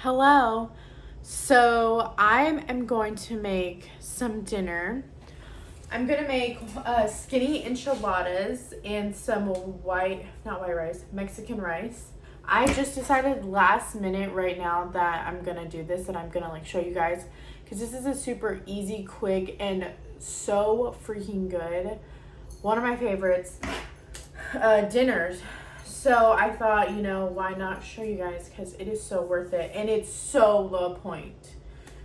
Hello. So I am going to make some dinner. I'm gonna make skinny enchiladas and some not white rice, Mexican rice. I just decided last minute right now that I'm gonna do this and I'm gonna show you guys because this is a super easy, quick, and so freaking good. One of my favorites dinners. So I thought, why not show you guys because it is so worth it and it's so low point.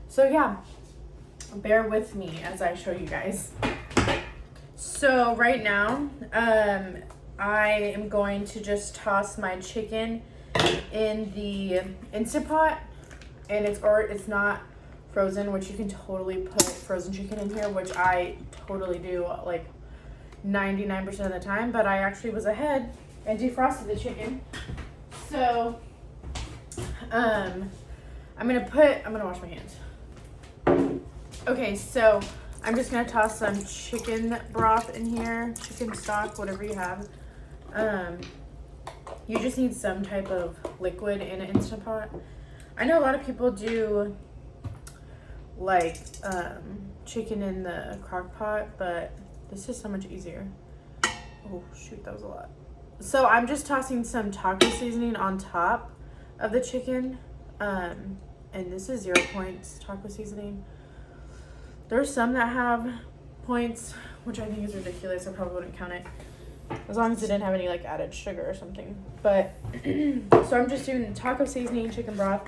So yeah, bear with me as I show you guys. So right now, I am going to just toss my chicken in the Instant Pot, and it's not frozen, which you can totally put frozen chicken in here, which I totally do 99% of the time, but I actually was ahead and defrosted the chicken. So I'm gonna wash my hands. Okay, so I'm just gonna toss some chicken broth in here, chicken stock, whatever you have. You just need some type of liquid in an Instant Pot. I know a lot of people do chicken in the crock pot, but this is so much easier. Oh shoot, that was a lot. So I'm just tossing some taco seasoning on top of the chicken. And this is 0 points taco seasoning. There's some that have points, which I think is ridiculous. I probably wouldn't count it as long as it didn't have any added sugar or something. But so I'm just doing taco seasoning, chicken broth,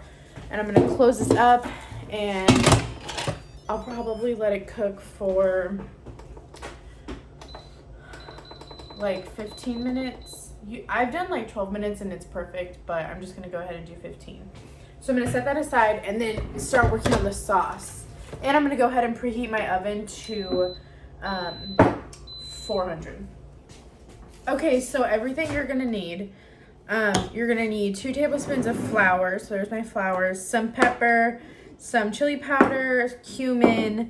and I'm gonna close this up and I'll probably let it cook for 15 minutes. I've done 12 minutes and it's perfect, but I'm just gonna go ahead and do 15. So I'm gonna set that aside and then start working on the sauce. And I'm gonna go ahead and preheat my oven to 400. Okay, so everything you're gonna need, you're gonna need 2 tablespoons of flour. So there's my flour, some pepper, some chili powder, cumin,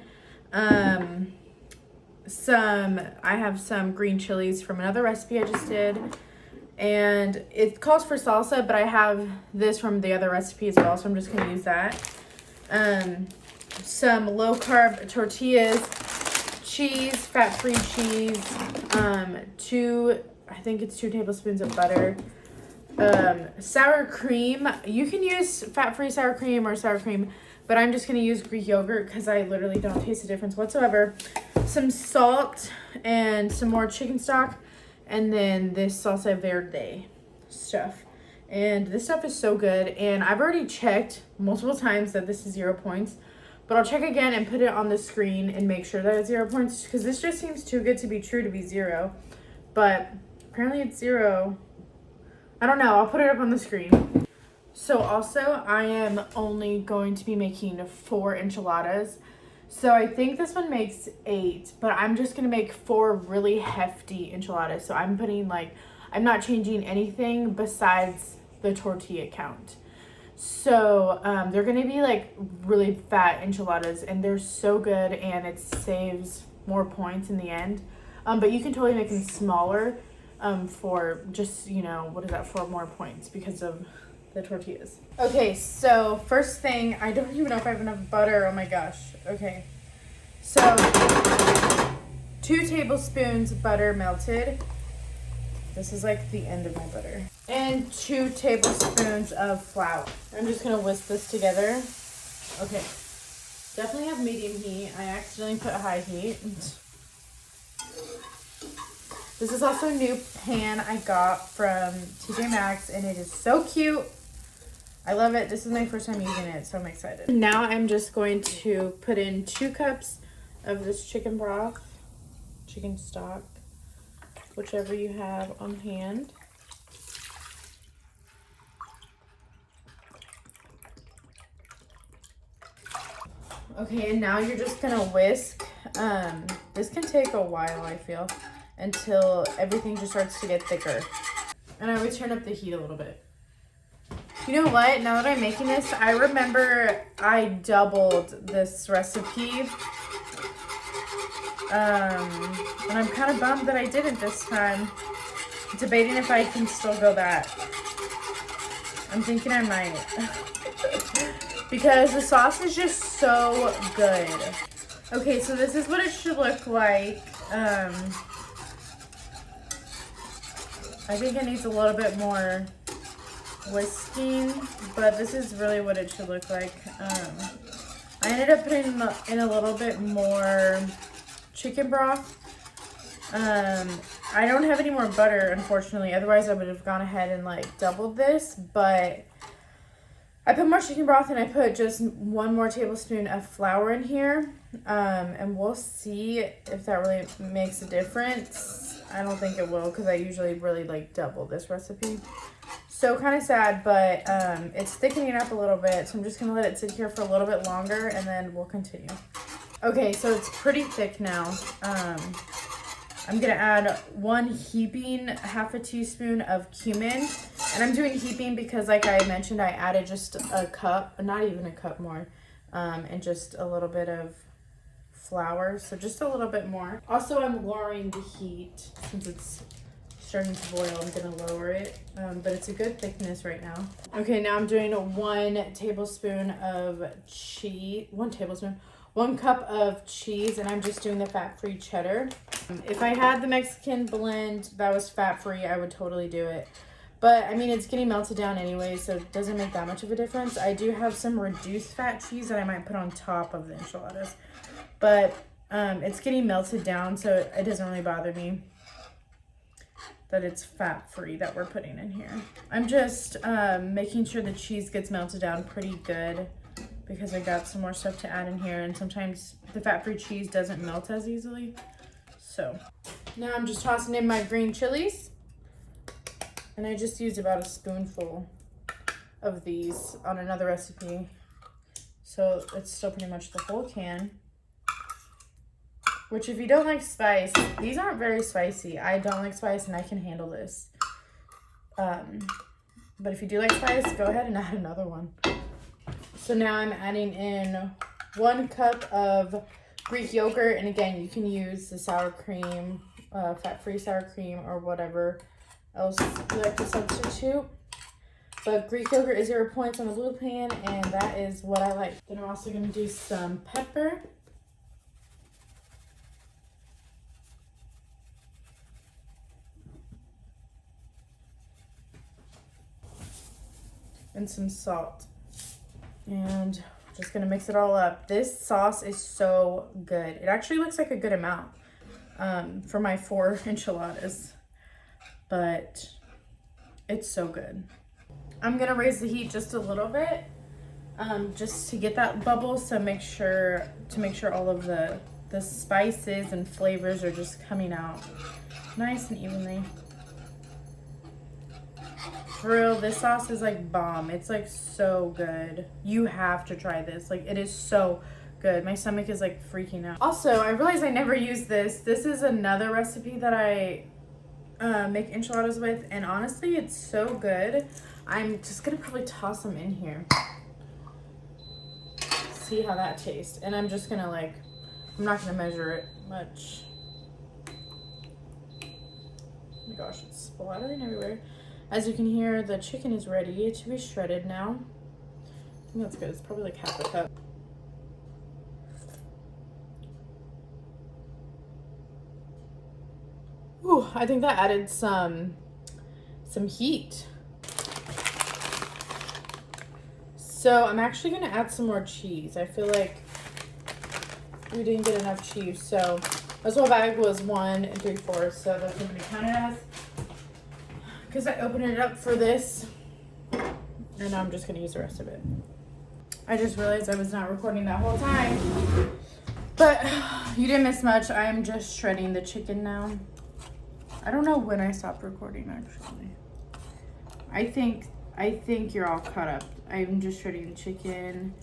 I have some green chilies from another recipe I just did. And it calls for salsa, but I have this from the other recipe as well, so I'm just going to use that. Some low-carb tortillas, cheese, fat-free cheese, 2 tablespoons of butter, sour cream. You can use fat-free sour cream or sour cream, but I'm just going to use Greek yogurt because I literally don't taste the difference whatsoever. Some salt and some more chicken stock. And then this salsa verde stuff. And this stuff is so good. And I've already checked multiple times that this is 0 points. But I'll check again and put it on the screen and make sure that it's 0 points. Because this just seems too good to be true to be 0. But apparently it's 0. I don't know. I'll put it up on the screen. So also, I am only going to be making 4 enchiladas. So I think this one makes 8, but I'm just going to make 4 really hefty enchiladas. So I'm putting I'm not changing anything besides the tortilla count. So they're going to be really fat enchiladas and they're so good and it saves more points in the end. But you can totally make them smaller for just, 4 more points because of the tortillas. Okay, so first thing, I don't even know if I have enough butter. Oh my gosh. Okay. So 2 tablespoons butter melted. This is the end of my butter. And 2 tablespoons of flour. I'm just gonna whisk this together. Okay. Definitely have medium heat. I accidentally put high heat. This is also a new pan I got from TJ Maxx and it is so cute. I love it. This is my first time using it, so I'm excited. Now I'm just going to put in 2 cups of this chicken broth, chicken stock, whichever you have on hand. Okay, and now you're just gonna whisk. This can take a while, I feel, until everything just starts to get thicker. And I would turn up the heat a little bit. You know what? Now that I'm making this, I remember I doubled this recipe. And I'm kind of bummed that I didn't this time. Debating if I can still go back. I'm thinking I might. because the sauce is just so good. Okay, so this is what it should look like. I think it needs a little bit more whisking, but this is really what it should look like. I ended up putting in a little bit more chicken broth. I don't have any more butter, unfortunately. Otherwise, I would have gone ahead and like doubled this, but I put more chicken broth and I put just 1 more tablespoon of flour in here. And we'll see if that really makes a difference. I don't think it will because I usually really like double this recipe. So kind of sad, but it's thickening up a little bit. So I'm just going to let it sit here for a little bit longer and then we'll continue. Okay, so it's pretty thick now. I'm going to add 1 heaping, 1/2 teaspoon of cumin. And I'm doing heaping because like I mentioned, I added just a cup, not even a cup more, and just a little bit of flour. So just a little bit more. Also, I'm lowering the heat since it's starting to boil. I'm going to lower it, but it's a good thickness right now. Okay, now I'm doing 1 tablespoon of cheese, 1 cup of cheese, and I'm just doing the fat-free cheddar. If I had the Mexican blend that was fat-free, I would totally do it. But, I mean, it's getting melted down anyway, so it doesn't make that much of a difference. I do have some reduced fat cheese that I might put on top of the enchiladas. But it's getting melted down, so it doesn't really bother me that it's fat-free that we're putting in here. I'm just making sure the cheese gets melted down pretty good because I got some more stuff to add in here, and sometimes the fat-free cheese doesn't melt as easily. So now I'm just tossing in my green chilies, and I just used about a spoonful of these on another recipe, so it's still pretty much the whole can. Which, if you don't like spice, these aren't very spicy. I don't like spice and I can handle this. But if you do like spice, go ahead and add another one. So now I'm adding in 1 cup of Greek yogurt. And again, you can use the sour cream, fat-free sour cream, or whatever else you like to substitute. But Greek yogurt is 0 points on the blue pan, and that is what I like. Then I'm also going to do some pepper. And some salt. And just gonna mix it all up. This sauce is so good. It actually looks like a good amount for my 4 enchiladas, but it's so good. I'm gonna raise the heat just a little bit, just to get that bubble. So make sure all of the spices and flavors are just coming out nice and evenly. For real, this sauce is like bomb. It's like so good. You have to try this. Like, it is so good. My stomach is like freaking out. Also, I realized I never used this. This is another recipe that I make enchiladas with, and honestly, it's so good. I'm just gonna probably toss them in here. See how that tastes. And I'm just gonna like, I'm not gonna measure it much. Oh my gosh, it's splattering everywhere. As you can hear, the chicken is ready to be shredded now. I think that's good. It's probably like 1/2 cup. Ooh, I think that added some heat. So I'm actually gonna add some more cheese. I feel like we didn't get enough cheese. So this whole bag was 1 3/4, so that's what I'm gonna count it as. Because I opened it up for this, and I'm just going to use the rest of it. I just realized I was not recording that whole time, but you didn't miss much. I'm just shredding the chicken now. I don't know when I stopped recording, actually. I think you're all caught up. I'm just shredding the chicken.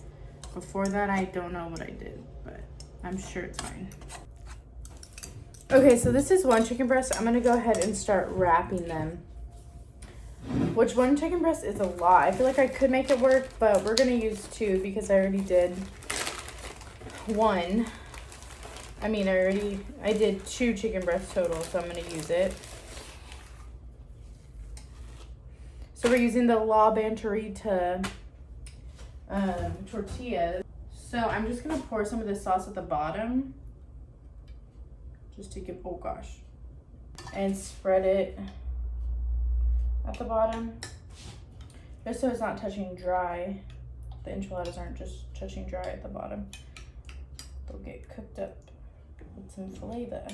Before that, I don't know what I did, but I'm sure it's fine. Okay, so this is 1 chicken breast. I'm going to go ahead and start wrapping them. Which 1 chicken breast is a lot. I feel like I could make it work, but we're going to use 2 because I already did 1. I mean, I did 2 chicken breasts total, so I'm going to use it. So we're using the La Banterita tortillas. So I'm just gonna pour some of this sauce at the bottom, just to give, oh gosh, and spread it at the bottom, just so it's not touching dry. The enchiladas aren't just touching dry at the bottom. They'll get cooked up with some flavor.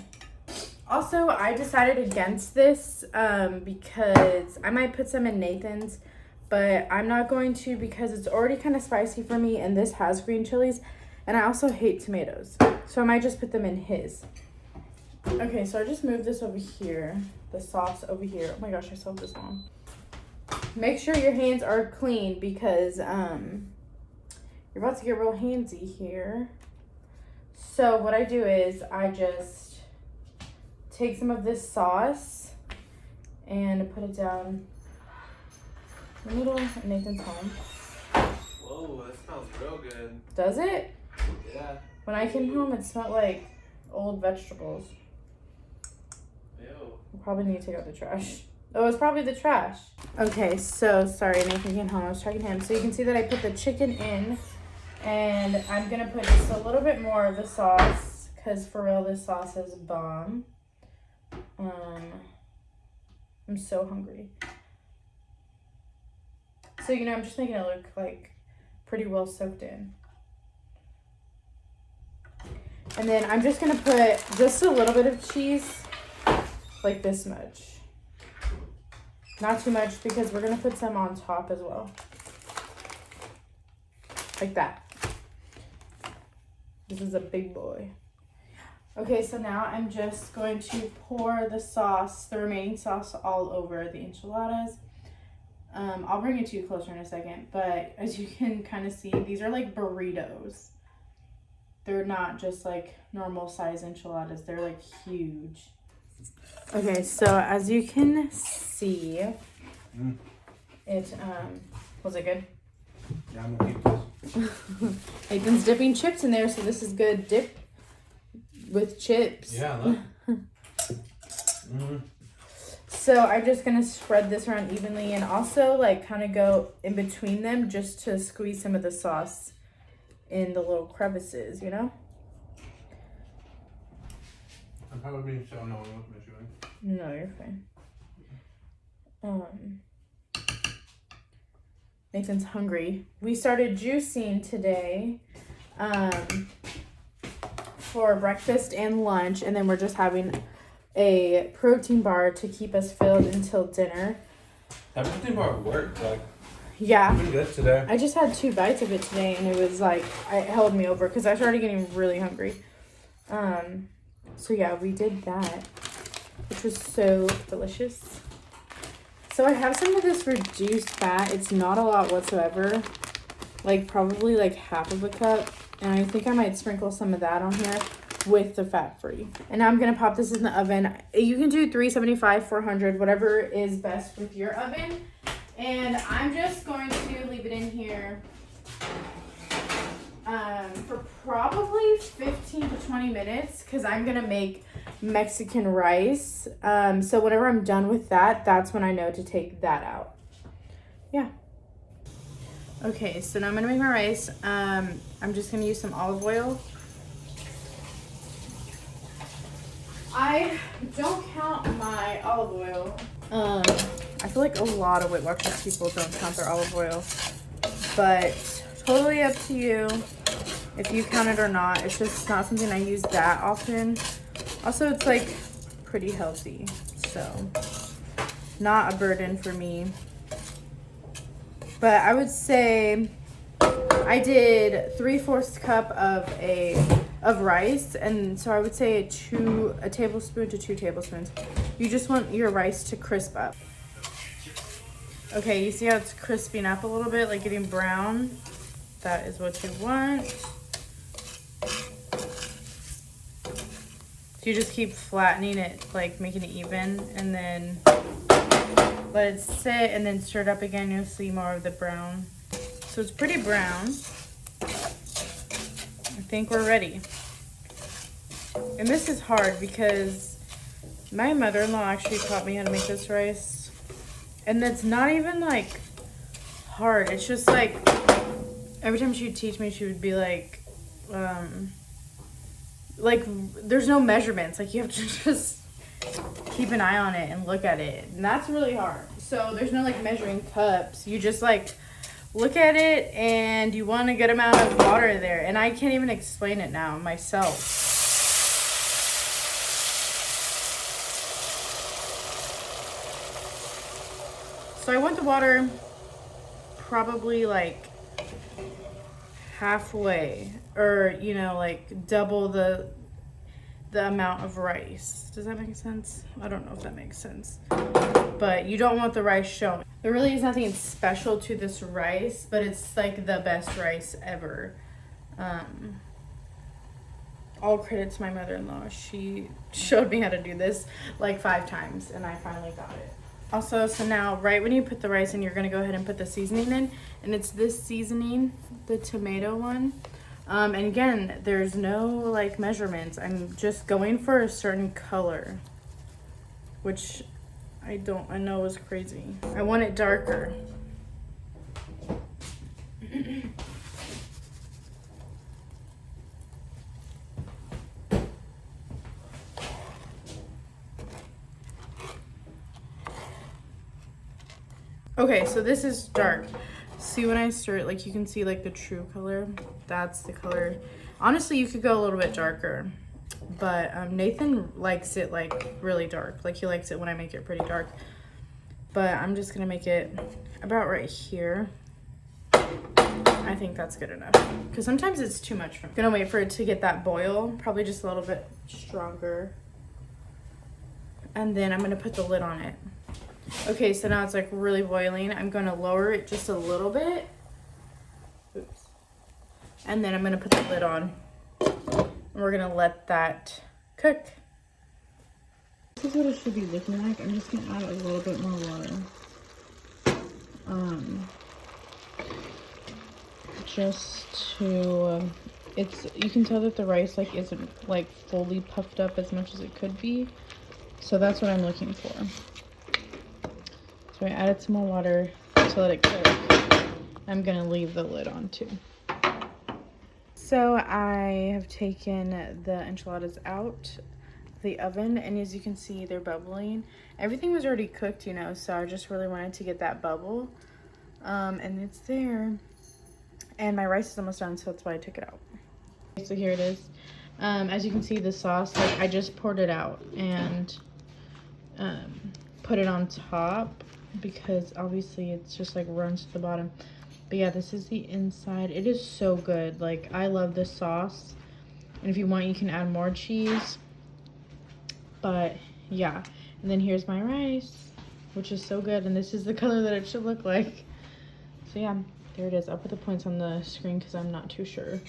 Also, I decided against this because I might put some in Nathan's, but I'm not going to because it's already kind of spicy for me, and this has green chilies, and I also hate tomatoes. So I might just put them in his. Okay, so I just moved this over here, the sauce over here. Oh my gosh, I still have this on. Make sure your hands are clean because you're about to get real handsy here. So what I do is I just take some of this sauce and put it down the middle of Nathan's home. Whoa, that smells real good. Does it? Yeah. When I came home, it smelled like old vegetables. Ew. I probably need to take out the trash. Oh, it's probably the trash. Okay, so sorry, Nathan came home. I was checking him. So you can see that I put the chicken in, and I'm gonna put just a little bit more of the sauce because for real, this sauce is bomb. I'm so hungry. So, you know, I'm just making it look like pretty well soaked in. And then I'm just gonna put just a little bit of cheese, like this much. Not too much because we're gonna put some on top as well. Like that. This is a big boy. Okay, so now I'm just going to pour the sauce, the remaining sauce, all over the enchiladas. I'll bring it to you closer in a second, but as you can kind of see, these are like burritos. They're not just like normal size enchiladas. They're like huge. Okay, so as you can see, it, was it good? Yeah, I'm gonna keep this. Nathan's dipping chips in there, so this is good dip with chips. Yeah, look. So I'm just gonna spread this around evenly and also like kind of go in between them just to squeeze some of the sauce in the little crevices, you know? I'm probably being so annoying with my chewing. No, you're fine. Nathan's hungry. We started juicing today for breakfast and lunch, and then we're just having a protein bar to keep us filled until dinner. That protein bar worked. Like, yeah. it's been good today. I just had 2 bites of it today, and it was like, it held me over because I started getting really hungry. So yeah, we did that, which was so delicious. So I have some of this reduced fat. It's not a lot whatsoever, like probably like half of a cup. And I think I might sprinkle some of that on here with the fat free. And now I'm gonna pop this in the oven. You can do 375, 400, whatever is best with your oven. And I'm just going to leave it in here for probably 15 to 20 minutes because I'm gonna make Mexican rice. So whenever I'm done with that, that's when I know to take that out. Yeah. Okay, so now I'm gonna make my rice. I'm just gonna use some olive oil. I don't count my olive oil. I feel like a lot of Weight Watchers people don't count their olive oil, but totally up to you if you count it or not. It's just not something I use that often. Also, it's like pretty healthy, so not a burden for me. But I would say I did 3/4 cup of rice, and so I would say a tablespoon to 2 tablespoons. You just want your rice to crisp up. Okay, you see how it's crisping up a little bit, like getting brown? That is what you want. So you just keep flattening it, like making it even, and then let it sit and then stir it up again. You'll see more of the brown. So it's pretty brown. I think we're ready. And this is hard because my mother-in-law actually taught me how to make this rice. And that's not even like hard. It's just like Every time she would teach me, she would be like, there's no measurements. Like, you have to just keep an eye on it and look at it. And that's really hard. So there's no, like, measuring cups. You just, like, look at it and you want a good amount of water there. And I can't even explain it now myself. So I want the water probably, like, halfway, or you know, like double the amount of rice. Does that make sense? I don't know if that makes sense, but you don't want the rice showing. There really is nothing special to this rice, but it's like the best rice ever. All credit to my mother-in-law. She showed me how to do this like 5 times and I finally got it. Also, so now right when you put the rice in, you're gonna go ahead and put the seasoning in, and it's this seasoning, the tomato one. And again, there's no like measurements. I'm just going for a certain color, which I know is crazy. I want it darker. Okay, so this is dark. See, when I stir it, like you can see like the true color. That's the color. Honestly, you could go a little bit darker, but Nathan likes it like really dark. Like he likes it when I make it pretty dark. But I'm just gonna make it about right here. I think that's good enough, because sometimes it's too much for me. I'm gonna wait for it to get that boil, probably just a little bit stronger. And then I'm gonna put the lid on it. Okay, so now it's like really boiling. I'm gonna lower it just a little bit. Oops. And then I'm gonna put the lid on. And we're gonna let that cook. This is what it should be looking like. I'm just gonna add a little bit more water. Just to, you can tell that the rice like isn't like fully puffed up as much as it could be. So that's what I'm looking for. So I added some more water to let it cook. I'm gonna leave the lid on too. So I have taken the enchiladas out of the oven, and as you can see, they're bubbling. Everything was already cooked, you know, so I just really wanted to get that bubble. And it's there. And my rice is almost done, so that's why I took it out. So here it is. As you can see, the sauce, like I just poured it out and put it on top, because obviously it's just like runs to the bottom. But yeah, this is the inside. It is so good. Like, I love this sauce, and if you want, you can add more cheese. But yeah, and then here's my rice, which is so good, and this is the color that it should look like. So yeah, there it is. I'll put the points on the screen because I'm not too sure.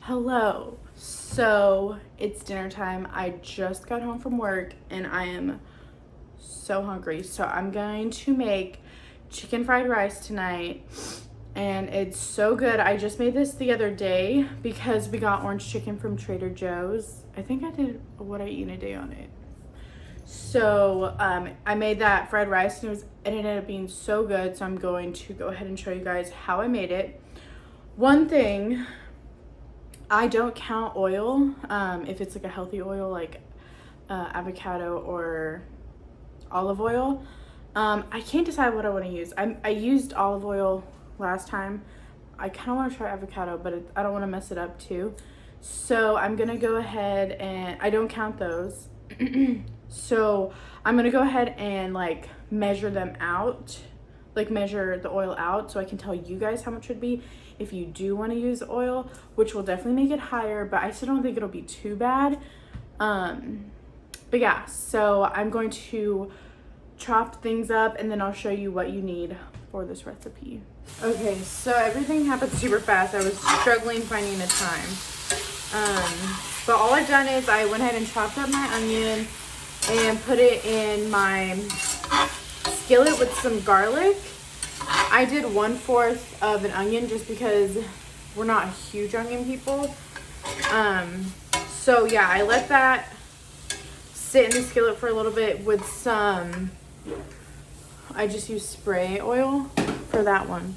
Hello. So it's dinner time. I just got home from work and I am so hungry. So I'm going to make chicken fried rice tonight, and it's so good. I just made this the other day because we got orange chicken from Trader Joe's. I think I did a what I eat in a day on it. So I made that fried rice, and it ended up being so good. So I'm going to go ahead and show you guys how I made it. One thing, I don't count oil if it's like a healthy oil like avocado or olive oil. I can't decide what I want to use. I used olive oil last time. I kind of want to try avocado, but I don't want to mess it up too. So I'm gonna go ahead, and I don't count those. So I'm gonna go ahead and like measure them out, like measure the oil out, so I can tell you guys how much it would be if you do want to use oil, which will definitely make it higher, but I still don't think it'll be too bad. But yeah, so I'm going to chop things up, and then I'll show you what you need for this recipe. Okay, so everything happened super fast. I was struggling finding the time. But all I've done is I went ahead and chopped up my onion and put it in my skillet with some garlic. I did 1/4 of an onion just because we're not huge onion people. So yeah, I let that sit in the skillet for a little bit with some, I just use spray oil for that one.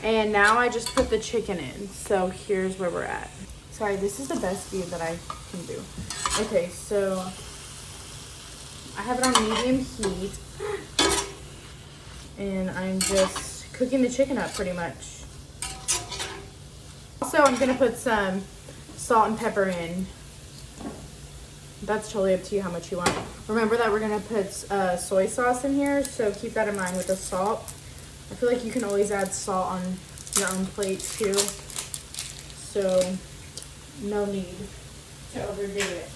And now I just put the chicken in. So here's where we're at. Sorry, this is the best view that I can do. Okay, so I have it on medium heat. And I'm just cooking the chicken up pretty much. Also, I'm gonna put some salt and pepper in. That's totally up to you how much you want. Remember that we're gonna put soy sauce in here, so keep that in mind with the salt. I feel like you can always add salt on your own plate too. So no need to overdo it.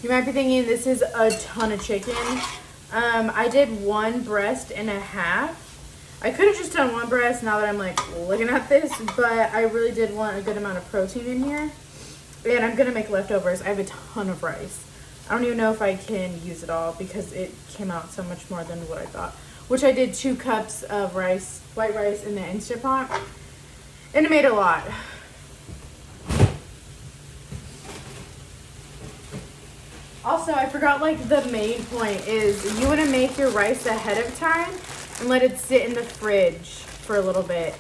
You might be thinking this is a ton of chicken. I did 1 breast and a half. I could have just done 1 breast now that I'm like looking at this, but I really did want a good amount of protein in here. And I'm gonna make leftovers. I have a ton of rice. I don't even know if I can use it all because it came out so much more than what I thought. Which I did 2 cups of rice, white rice in the Instant Pot. And it made a lot. Also, I forgot like the main point is you want to make your rice ahead of time and let it sit in the fridge for a little bit.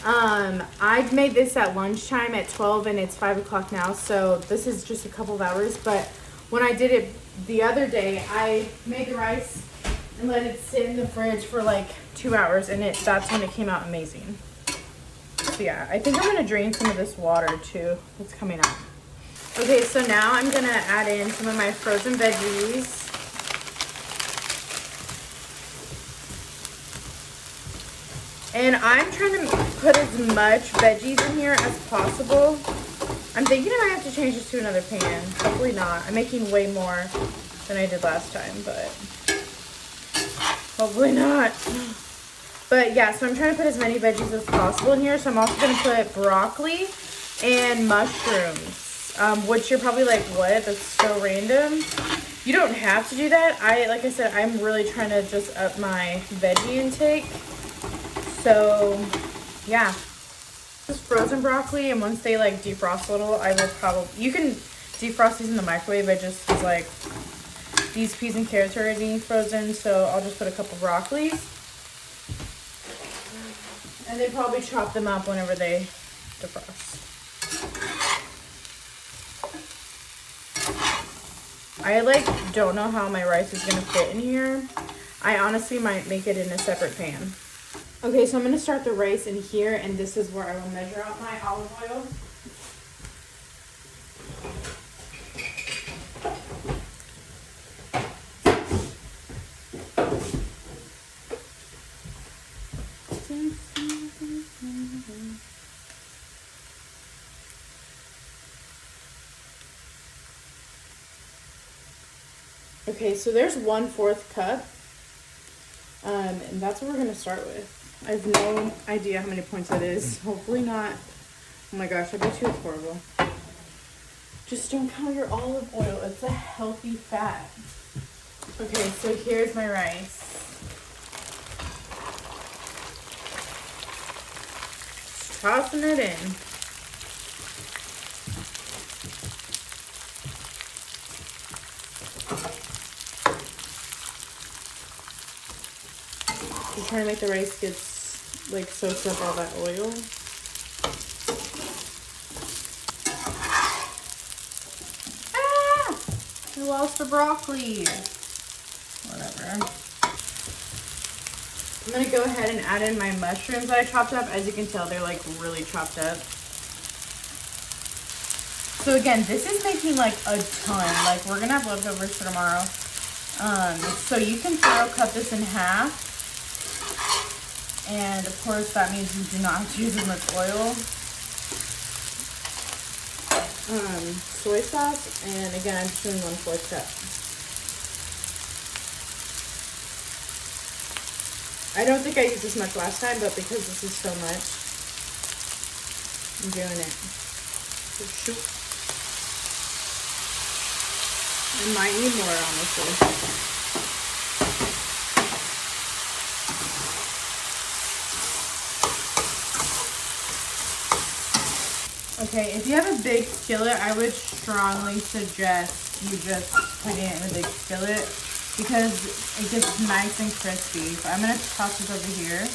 I made this at lunchtime at 12 and it's 5 o'clock now, so this is just a couple of hours. But when I did it the other day, I made the rice and let it sit in the fridge for like 2 hours, and that's when it came out amazing. So yeah, I think I'm going to drain some of this water too that's coming out. Okay, so now I'm gonna add in some of my frozen veggies. And I'm trying to put as much veggies in here as possible. I'm thinking I might have to change this to another pan. Hopefully not. I'm making way more than I did last time, but hopefully not. But yeah, so I'm trying to put as many veggies as possible in here. So I'm also gonna put broccoli and mushrooms. Which you're probably like, what? That's so random. You don't have to do that. Like I said, I'm really trying to just up my veggie intake. So, yeah. Just frozen broccoli, and once they like defrost a little, I will probably, you can defrost these in the microwave. I just was like, these peas and carrots are already frozen, so I'll just put a couple broccolis. And then probably chop them up whenever they defrost. I don't know how my rice is gonna fit in here. I honestly might make it in a separate pan. Okay, so I'm gonna start the rice in here, and this is where I will measure out my olive oil. Okay, so there's 1/4 cup, and that's what we're gonna start with. I have no idea how many points that is. Hopefully not. Oh my gosh, I bet you it's horrible. Just don't count your olive oil. It's a healthy fat. Okay, so here's my rice. Just tossing it in. I'm trying to make the rice get like soaks up all that oil. Ah! I lost the broccoli. Whatever. I'm gonna go ahead and add in my mushrooms that I chopped up. As you can tell, they're like really chopped up. So again, this is making like a ton. Like we're gonna have leftovers for tomorrow. So you can cut this in half. And of course that means you do not have to use as much oil. Soy sauce, and again I'm just doing 1/4 cup. I don't think I used this much last time, but because this is so much, I'm doing it. So shoot. I might need more, honestly. Okay, if you have a big skillet, I would strongly suggest you just putting it in a big skillet because it gets nice and crispy. So I'm gonna toss this over here.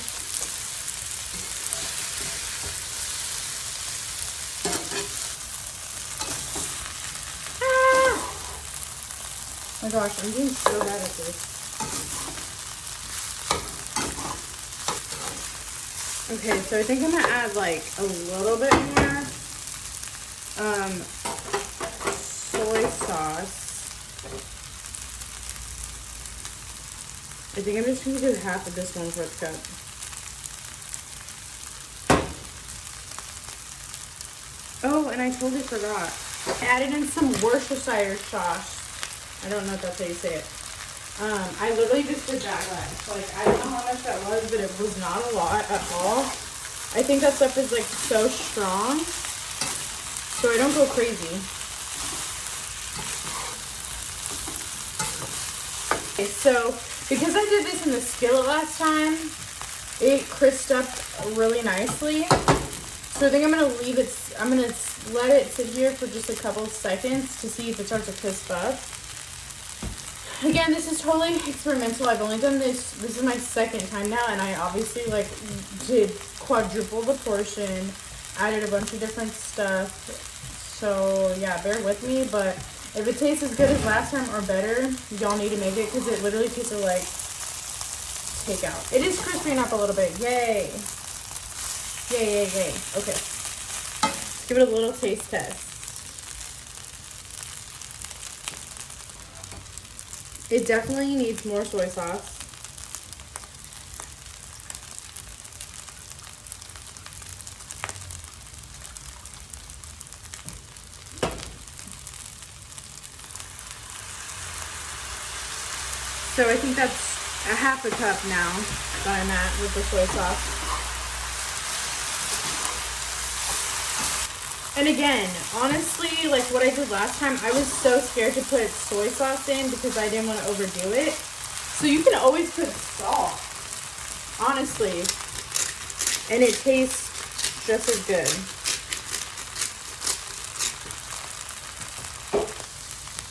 Ah! Oh my gosh, I'm doing so bad at this. Okay, so I think I'm gonna add like a little bit more soy sauce. I think I'm just gonna do half of this 1/4 cup. Oh, and I totally forgot. I added in some Worcestershire sauce. I don't know if that's how you say it. I literally just did that last. Like, I don't know how much that was, but it was not a lot at all. I think that stuff is like so strong, so I don't go crazy. Okay, so because I did this in the skillet last time, it crisped up really nicely. So I think I'm gonna leave it. I'm gonna let it sit here for just a couple of seconds to see if it starts to crisp up. Again, this is totally experimental. I've only done this. This is my second time now, and I obviously like did quadruple the portion, added a bunch of different stuff. So yeah, bear with me. But if it tastes as good as last time or better, y'all need to make it because it literally tasted like takeout. It is crisping up a little bit. Yay! Yay! Yay! Yay! Okay, let's give it a little taste test. It definitely needs more soy sauce. So I think that's a half a cup now that I'm at with the soy sauce. And again, honestly, like what I did last time, I was so scared to put soy sauce in because I didn't want to overdo it. So you can always put salt, honestly, and it tastes just as good.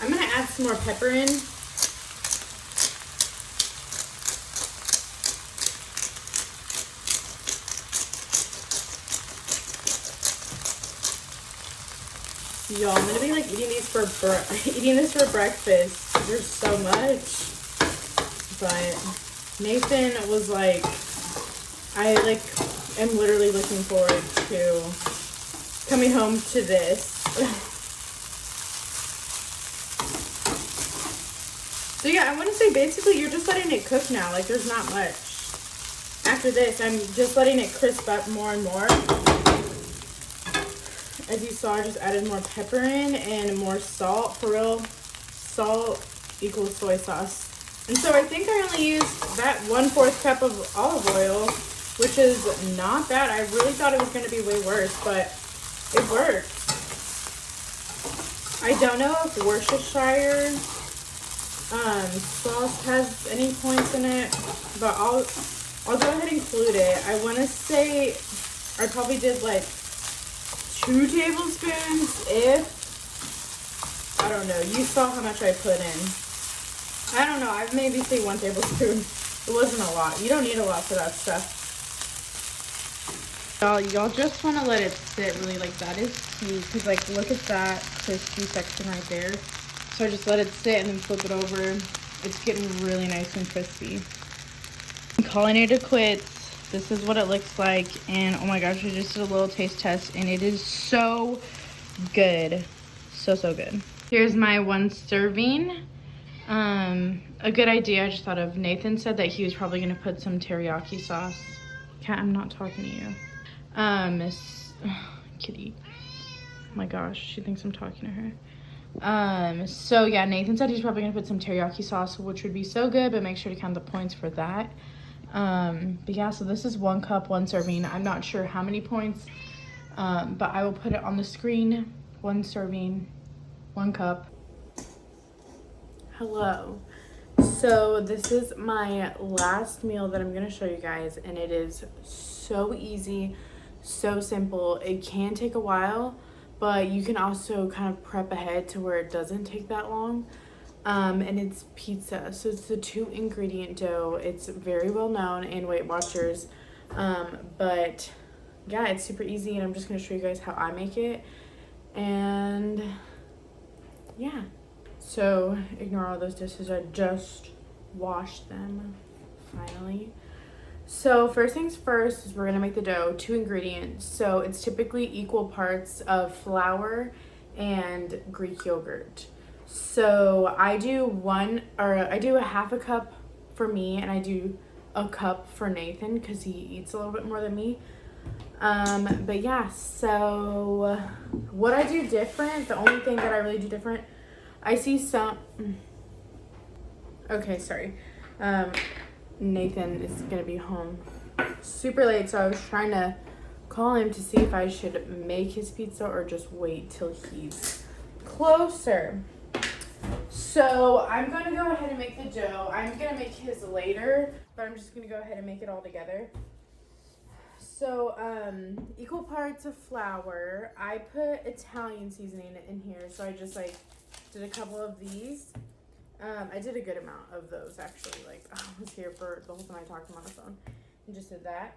I'm gonna add some more pepper in. Y'all, I'm gonna be like eating this for breakfast. There's so much. But Nathan was like, I like am literally looking forward to coming home to this. So yeah, I want to say basically you're just letting it cook now. Like there's not much. After this, I'm just letting it crisp up more and more. As you saw, I just added more pepper in and more salt. For real, salt equals soy sauce. And so I think I only used that 1/4 cup of olive oil, which is not bad. I really thought it was going to be way worse, but it worked. I don't know if Worcestershire sauce has any points in it, but I'll go ahead and include it. I want to say I probably did like 2 tablespoons, if, I don't know, you saw how much I put in. I don't know, I'd maybe say 1 tablespoon. It wasn't a lot. You don't need a lot for that stuff. Y'all just want to let it sit really, like that is key, because like look at that crispy section right there. So I just let it sit and then flip it over. It's getting really nice and crispy. I'm calling it a quits. This is what it looks like, and oh my gosh, I just did a little taste test and it is so good. So good. Here's my 1 serving. A good idea I just thought of. Nathan said that he was probably gonna put some teriyaki sauce. Kat, I'm not talking to you. Kitty. Oh my gosh, she thinks I'm talking to her. So yeah, Nathan said he's probably gonna put some teriyaki sauce, which would be so good, but make sure to count the points for that. But yeah, so this is 1 cup, 1 serving. I'm not sure how many points, but I will put it on the screen. 1 serving, 1 cup. Hello. So this is my last meal that I'm gonna show you guys, and it is so easy, so simple. It can take a while, but you can also kind of prep ahead to where it doesn't take that long. And it's pizza, so it's the 2-ingredient dough. It's very well known in Weight Watchers, but yeah, it's super easy, and I'm just gonna show you guys how I make it. And yeah, so ignore all those dishes. I just washed them finally. So first things first is we're gonna make the dough. 2 ingredients, so it's typically equal parts of flour and Greek yogurt. So I do a half a cup for me, and I do a cup for Nathan because he eats a little bit more than me. But yeah, so what I do different, the only thing that I really do different, I see some, okay, sorry. Nathan is gonna be home super late, so I was trying to call him to see if I should make his pizza or just wait till he's closer. So I'm gonna go ahead and make the dough. I'm gonna make his later, but I'm just gonna go ahead and make it all together. So equal parts of flour. I put Italian seasoning in here, so I just like did a couple of these. I did a good amount of those actually. Like I was here for the whole time I talked to him on the phone and just did that.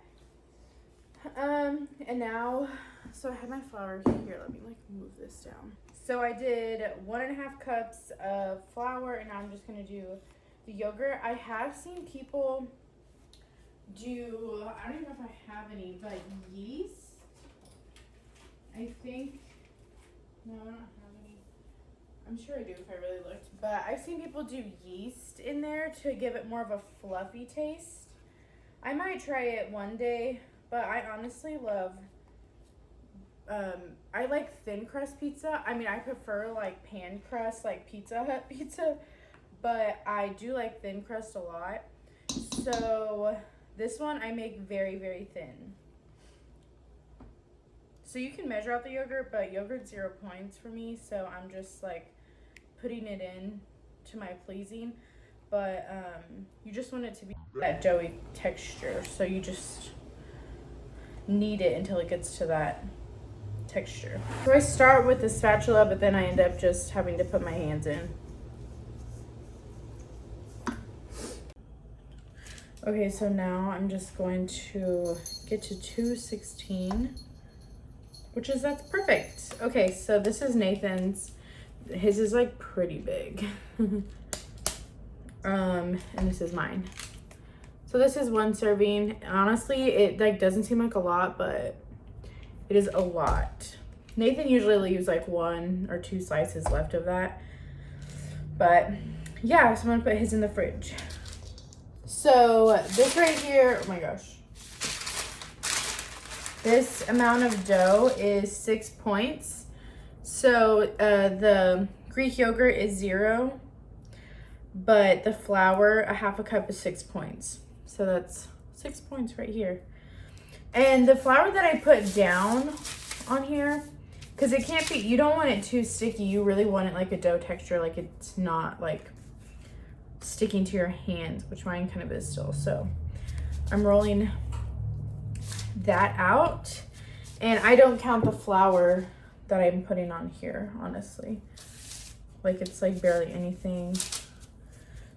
And now, so I have my flour here. Let me like move this down. So I did 1.5 cups of flour, and now I'm just gonna do the yogurt. I have seen people do, I don't even know if I have any, but yeast. I think, no, I don't have any. I'm sure I do if I really looked, but I've seen people do yeast in there to give it more of a fluffy taste. I might try it one day, but I honestly love, I like thin crust pizza. I mean, I prefer like pan crust, like Pizza Hut pizza, but I do like thin crust a lot. So this one I make very, very thin. So you can measure out the yogurt, but yogurt's 0 points for me, so I'm just like putting it in to my pleasing. But you just want it to be that doughy texture, so you just knead it until it gets to that texture. So I start with the spatula, but then I end up just having to put my hands in. Okay, so now I'm just going to get to 216, that's perfect. Okay, so this is Nathan's. His is like pretty big. And this is mine. So this is 1 serving. Honestly, it like doesn't seem like a lot, but it is a lot. Nathan usually leaves like 1 or 2 slices left of that. But yeah, so I'm gonna put his in the fridge. So this right here, oh my gosh. This amount of dough is 6 points. So the Greek yogurt is 0, but the flour, a half a cup, is 6 points. So that's 6 points right here. And the flour that I put down on here, because it can't be, you don't want it too sticky. You really want it like a dough texture, like it's not like sticking to your hands, which mine kind of is still. So I'm rolling that out, and I don't count the flour that I'm putting on here, honestly. Like it's like barely anything.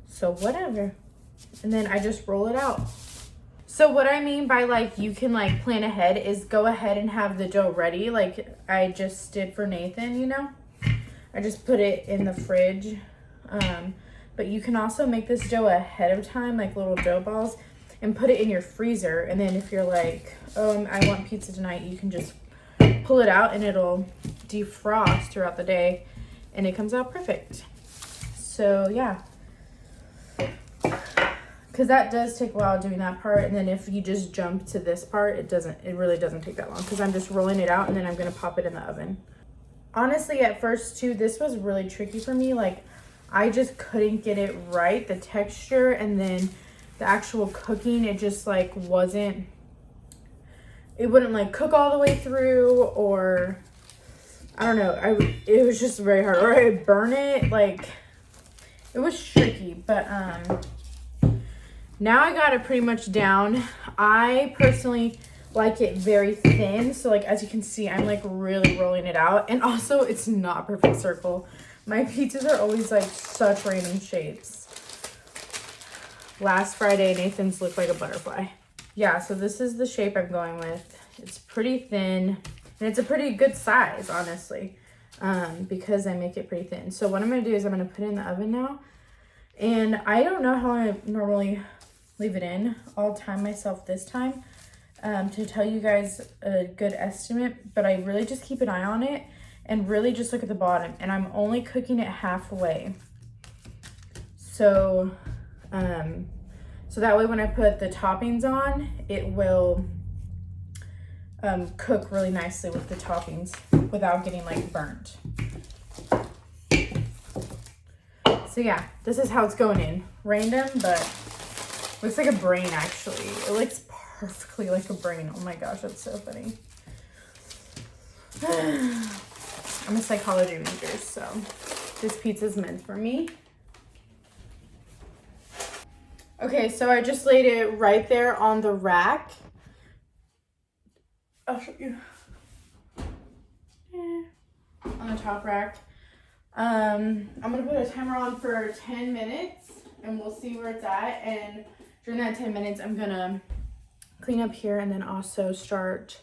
So whatever. And then I just roll it out. So what I mean by like you can like plan ahead is go ahead and have the dough ready, like I just did for Nathan, you know. I just put it in the fridge. But you can also make this dough ahead of time, like little dough balls, and put it in your freezer. And then if you're like, oh, I want pizza tonight, you can just pull it out and it'll defrost throughout the day, and it comes out perfect. So yeah. Because that does take a while doing that part, and then if you just jump to this part, it really doesn't take that long, because I'm just rolling it out and then I'm gonna pop it in the oven. Honestly, at first too, this was really tricky for me. Like I just couldn't get it right, the texture, and then the actual cooking, it just like wasn't, it wouldn't like cook all the way through, or I don't know, it was just very hard, or I'd burn it, like it was tricky. But now I got it pretty much down. I personally like it very thin. So like, as you can see, I'm like really rolling it out. And also it's not a perfect circle. My pizzas are always like such random shapes. Last Friday, Nathan's looked like a butterfly. Yeah, so this is the shape I'm going with. It's pretty thin and it's a pretty good size, honestly, because I make it pretty thin. So what I'm gonna do is I'm gonna put it in the oven now. And I don't know how I normally leave it in. I'll time myself this time to tell you guys a good estimate, but I really just keep an eye on it and really just look at the bottom. And I'm only cooking it halfway. So, so that way when I put the toppings on, it will cook really nicely with the toppings without getting like burnt. So yeah, this is how it's going in. Random, but looks like a brain actually. It looks perfectly like a brain. Oh my gosh, that's so funny. I'm a psychology major, so this pizza's meant for me. Okay, so I just laid it right there on the rack. I'll show you. On the top rack. I'm gonna put a timer on for 10 minutes and we'll see where it's at. And during that 10 minutes, I'm gonna clean up here and then also start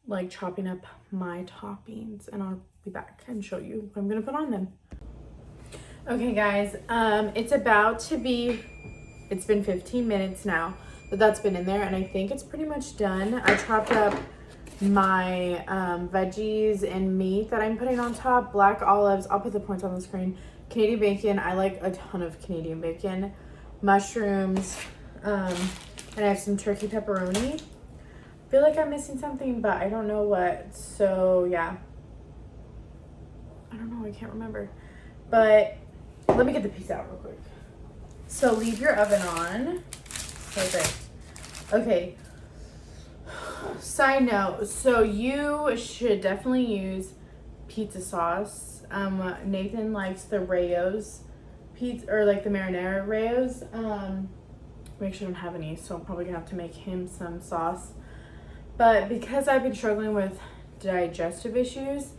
like chopping up my toppings, and I'll be back and show you what I'm gonna put on them. Okay guys, it's been 15 minutes now that that's been in there, and I think it's pretty much done. I chopped up my veggies and meat that I'm putting on top. Black olives, I'll put the points on the screen. Canadian bacon, I like a ton of Canadian bacon. Mushrooms, and I have some turkey pepperoni. I feel like I'm missing something, but I don't know what. So yeah, I don't know, I can't remember. But let me get the pizza out real quick. So leave your oven on. Perfect. Okay. Side note, so you should definitely use pizza sauce. Nathan likes the Rayo's pizza, or like the marinara Rayo's. We actually don't have any, so I'm probably gonna have to make him some sauce. But because I've been struggling with digestive issues,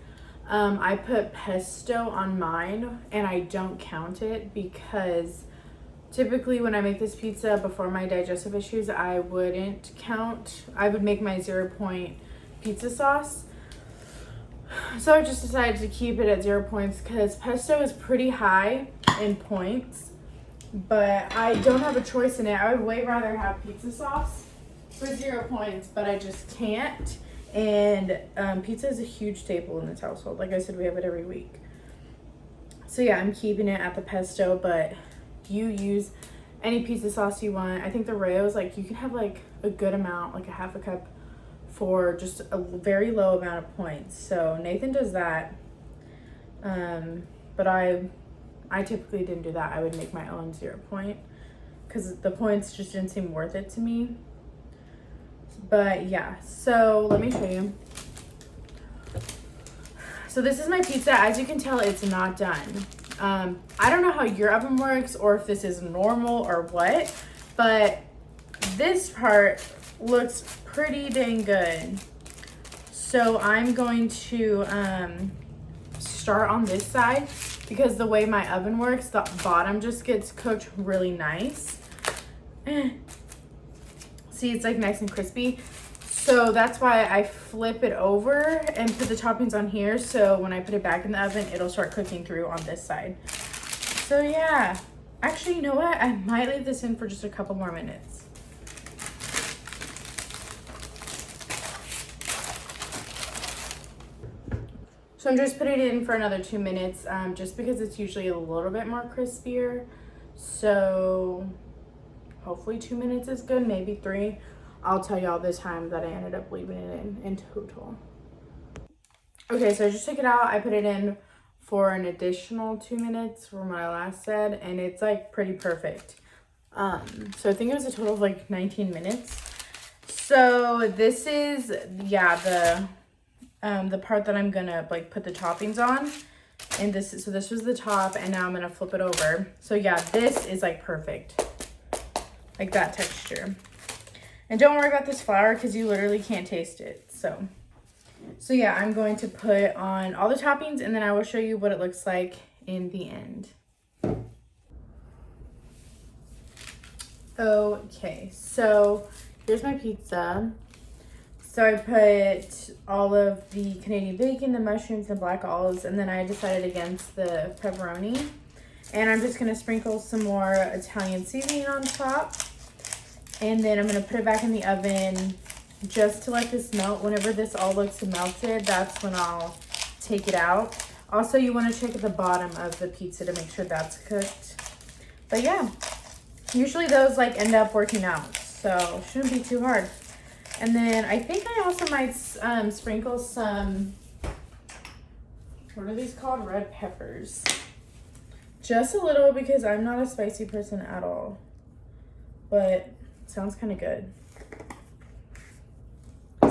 I put pesto on mine, and I don't count it because typically when I make this pizza before my digestive issues, I wouldn't count. I would make my 0 point pizza sauce. So I just decided to keep it at 0 points because pesto is pretty high in points, but I don't have a choice in it. I would way rather have pizza sauce for 0 points, but I just can't. And pizza is a huge staple in this household. Like I said, we have it every week. So yeah, I'm keeping it at the pesto, but you use any pizza sauce you want. I think the Rayo's, like, you can have like a good amount, like a half a cup for just a very low amount of points. So Nathan does that. But I typically didn't do that. I would make my own 0 point because the points just didn't seem worth it to me. But yeah, so let me show you. So this is my pizza. As you can tell, it's not done. I don't know how your oven works or if this is normal or what, but this part looks pretty dang good. So I'm going to start on this side because the way my oven works, the bottom just gets cooked really nice. See, it's like nice and crispy. So that's why I flip it over and put the toppings on here. So when I put it back in the oven, it'll start cooking through on this side. So yeah, actually, you know what? I might leave this in for just a couple more minutes. So I'm just putting it in for another 2 minutes, just because it's usually a little bit more crispier. So hopefully 2 minutes is good, maybe 3. I'll tell y'all the time that I ended up leaving it in total. Okay, so I just took it out. I put it in for an additional 2 minutes from what I last said, and it's like pretty perfect. So I think it was a total of like 19 minutes. So this is, yeah, the part that I'm gonna like put the toppings on. And this was the top, and now I'm gonna flip it over. So yeah, this is like perfect. Like that texture. And don't worry about this flour because you literally can't taste it. So yeah, I'm going to put on all the toppings and then I will show you what it looks like in the end. Okay, so here's my pizza. So I put all of the Canadian bacon, the mushrooms, the black olives, and then I decided against the pepperoni. And I'm just gonna sprinkle some more Italian seasoning on top. And then I'm gonna put it back in the oven just to let this melt. Whenever this all looks melted, that's when I'll take it out. Also, you wanna check at the bottom of the pizza to make sure that's cooked. But yeah, usually those like end up working out, so shouldn't be too hard. And then I think I also might sprinkle some, what are these called? Red peppers. Just a little because I'm not a spicy person at all. But it sounds kind of good.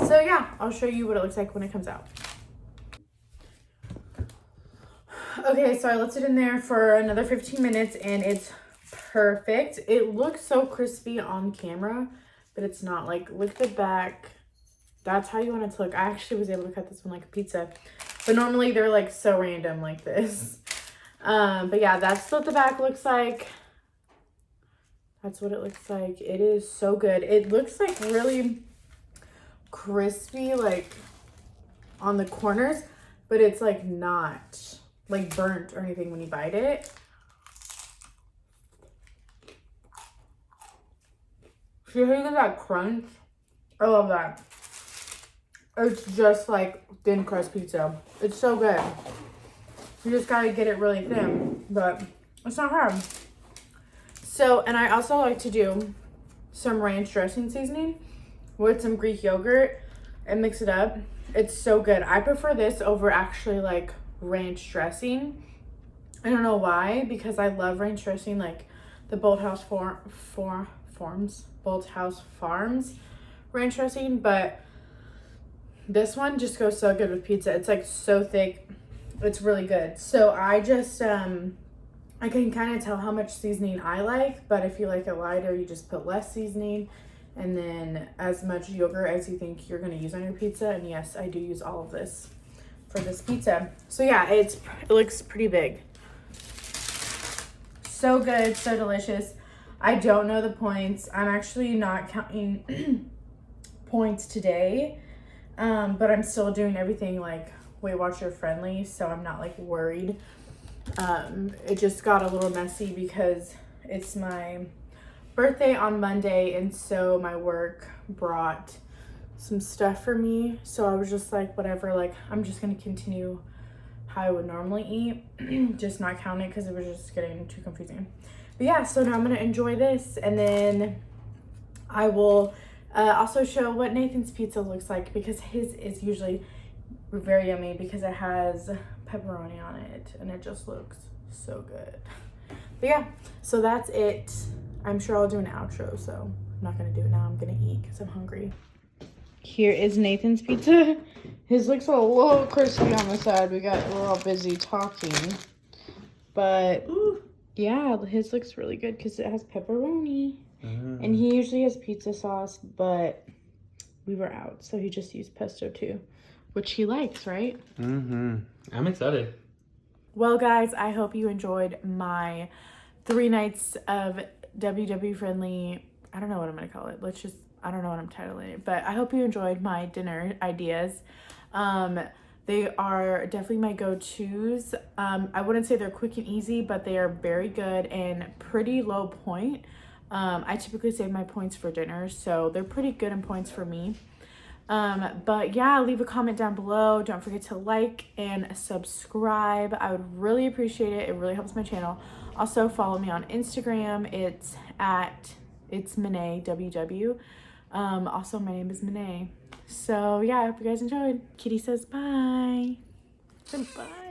So yeah, I'll show you what it looks like when it comes out. Okay, so I left it in there for another 15 minutes and it's perfect. It looks so crispy on camera, but it's not. Like, look at the back. That's how you want it to look. I actually was able to cut this one like a pizza, but normally they're like so random like this. But yeah, that's what the back looks like. That's what it looks like. It is so good. It looks like really crispy, like on the corners, but it's like not like burnt or anything when you bite it. So you get that crunch. I love that. It's just like thin crust pizza. It's so good. You just gotta get it really thin, but it's not hard. So, and I also like to do some ranch dressing seasoning with some Greek yogurt and mix it up. It's so good. I prefer this over actually like ranch dressing. I don't know why, because I love ranch dressing, like the Bolthouse Farms ranch dressing, but this one just goes so good with pizza. It's like so thick. It's really good. So I just I can kind of tell how much seasoning I like, but if you like it lighter, you just put less seasoning and then as much yogurt as you think you're going to use on your pizza. And yes, I do use all of this for this pizza. So yeah, it looks pretty big. So good, so delicious. I don't know the points. I'm actually not counting points today, but I'm still doing everything like Weight Watcher friendly, so I'm not like worried. It just got a little messy because it's my birthday on Monday, and so my work brought some stuff for me, so I was just like, whatever, like I'm just gonna continue how I would normally eat, just not count it because it was just getting too confusing. But yeah, so now I'm gonna enjoy this, and then I will also show what Nathan's pizza looks like, because his is usually very yummy because it has pepperoni on it and it just looks so good. But yeah, so that's it. I'm sure I'll do an outro, so I'm not gonna do it now. I'm gonna eat because I'm hungry. Here is Nathan's pizza. His looks a little crispy on the side. We're all busy talking, but yeah, his looks really good because it has pepperoni. And he usually has pizza sauce, but we were out, so he just used pesto too, which he likes, right? I'm excited. Well, guys, I hope you enjoyed my 3 nights of WW friendly. I don't know what I'm gonna call it. I don't know what I'm titling it, but I hope you enjoyed my dinner ideas. They are definitely my go-tos. I wouldn't say they're quick and easy, but they are very good and pretty low point. I typically save my points for dinner, so they're pretty good in points for me. But yeah, leave a comment down below. Don't forget to like and subscribe. I would really appreciate it. It really helps my channel. Also follow me on Instagram. It's Monet WW. Also my name is Monet. So yeah, I hope you guys enjoyed. Kitty says bye. Bye.